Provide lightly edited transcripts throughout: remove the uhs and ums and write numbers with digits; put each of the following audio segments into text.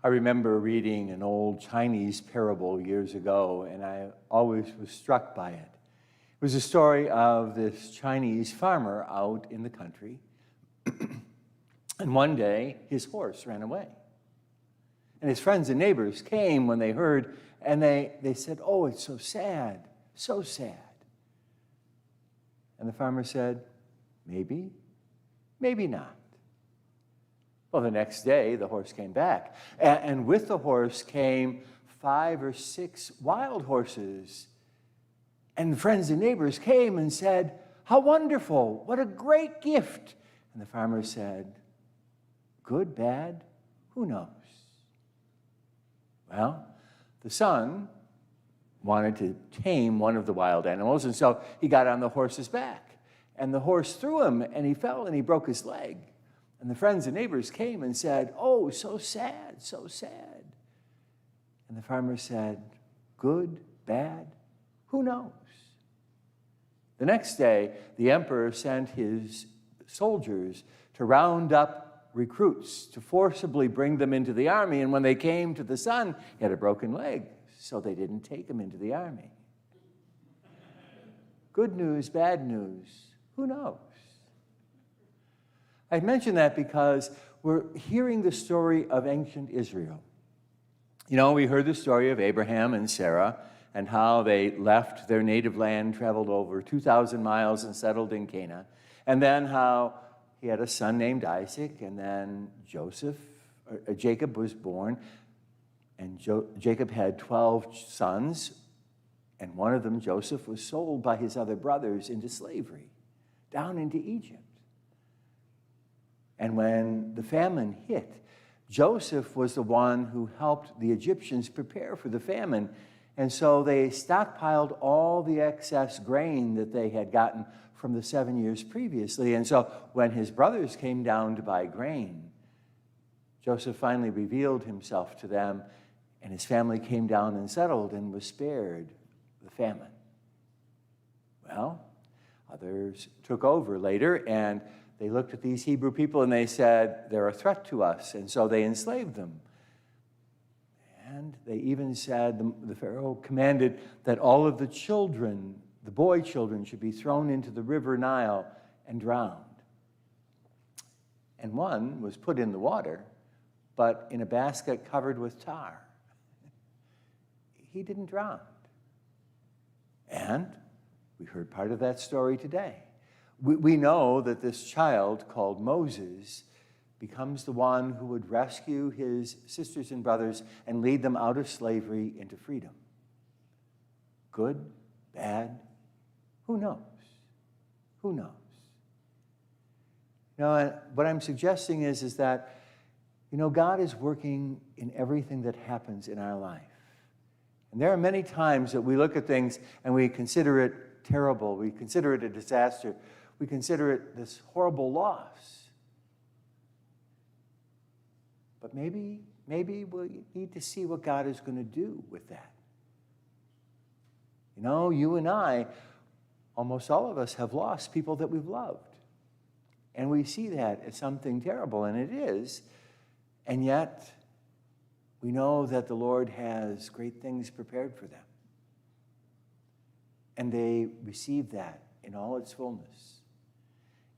I remember reading an old Chinese parable years ago, and I always was struck by it. It was a story of this Chinese farmer out in the country, and one day his horse ran away. And his friends and neighbors came when they heard, and they said, "Oh, it's so sad, so sad." And the farmer said, "Maybe, maybe not." Well, the next day, the horse came back. And with the horse came 5 or 6 wild horses. And friends and neighbors came and said, "How wonderful, what a great gift." And the farmer said, "Good, bad, who knows?" Well, the son wanted to tame one of the wild animals, and so he got on the horse's back. And the horse threw him, and he fell, and he broke his leg. And the friends and neighbors came and said, "Oh, so sad, so sad." And the farmer said, "Good, bad, who knows?" The next day, the emperor sent his soldiers to round up recruits, to forcibly bring them into the army. And when they came to the son, he had a broken leg, so they didn't take him into the army. Good news, bad news, who knows? I mention that because we're hearing the story of ancient Israel. You know, we heard the story of Abraham and Sarah and how they left their native land, traveled over 2,000 miles and settled in Canaan. And then how he had a son named Isaac, and then Jacob was born. And Jacob had 12 sons, and one of them, Joseph, was sold by his other brothers into slavery, down into Egypt. And when the famine hit, Joseph was the one who helped the Egyptians prepare for the famine. And so they stockpiled all the excess grain that they had gotten from the 7 years previously. And so when his brothers came down to buy grain, Joseph finally revealed himself to them, and his family came down and settled and was spared the famine. Well, others took over later, and they looked at these Hebrew people and they said, "They're a threat to us." And so they enslaved them. And they even said, the Pharaoh commanded that all of the children, the boy children, should be thrown into the river Nile and drowned. And one was put in the water, but in a basket covered with tar. He didn't drown. And we heard part of that story today. We know that this child called Moses becomes the one who would rescue his sisters and brothers and lead them out of slavery into freedom. Good, bad, who knows? Who knows? You know, what I'm suggesting is that, you know, God is working in everything that happens in our life. And there are many times that we look at things and we consider it terrible. We consider it a disaster. We consider it this horrible loss. But maybe we need to see what God is going to do with that. You know, you and I, almost all of us, have lost people that we've loved. And we see that as something terrible, and it is. And yet, we know that the Lord has great things prepared for them. And they receive that in all its fullness.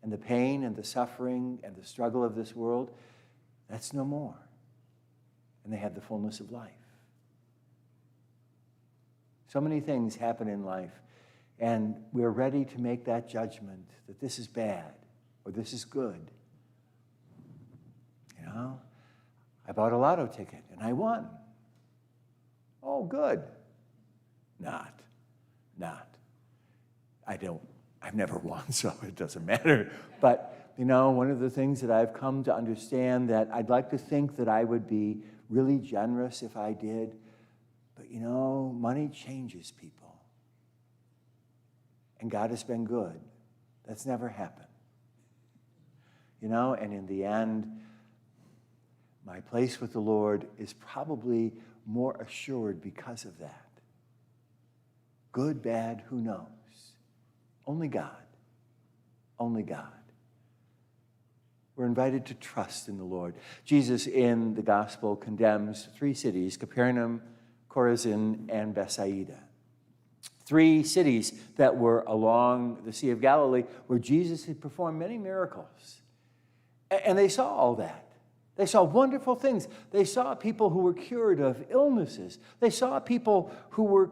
And the pain and the suffering and the struggle of this world, that's no more. And they have the fullness of life. So many things happen in life, and we're ready to make that judgment that this is bad or this is good. You know, I bought a lotto ticket and I won. Oh, good. Not. I've never won, so it doesn't matter. But, you know, one of the things that I've come to understand that I'd like to think that I would be really generous if I did. But, you know, money changes people. And God has been good. That's never happened. You know, and in the end, my place with the Lord is probably more assured because of that. Good, bad, who knows? Only God. Only God. We're invited to trust in the Lord. Jesus in the gospel condemns 3 cities, Capernaum, Chorazin, and Bethsaida. 3 cities that were along the Sea of Galilee where Jesus had performed many miracles. And they saw all that. They saw wonderful things. They saw people who were cured of illnesses. They saw people who were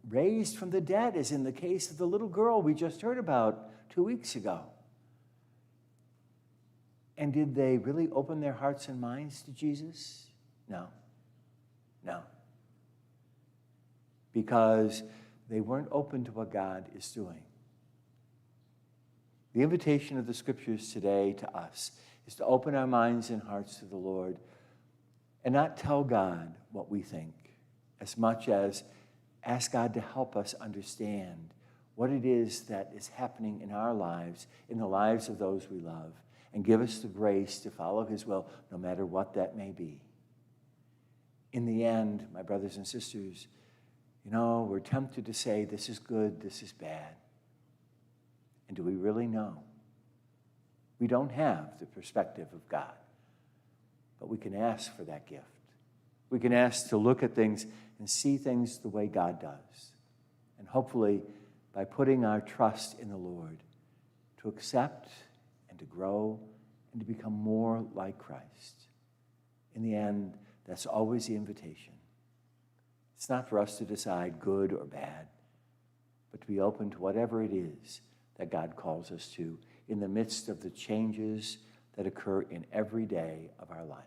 raised from the dead, as in the case of the little girl we just heard about 2 weeks ago. And did they really open their hearts and minds to Jesus? No. No. Because they weren't open to what God is doing. The invitation of the Scriptures today to us is to open our minds and hearts to the Lord and not tell God what we think, as much as ask God to help us understand what it is that is happening in our lives, in the lives of those we love, and give us the grace to follow His will, no matter what that may be. In the end, my brothers and sisters, we're tempted to say, this is good, this is bad. And do we really know? We don't have the perspective of God, but we can ask for that gift. We can ask to look at things and see things the way God does. And hopefully, by putting our trust in the Lord, to accept and to grow and to become more like Christ. In the end, that's always the invitation. It's not for us to decide good or bad, but to be open to whatever it is that God calls us to in the midst of the changes that occur in every day of our life.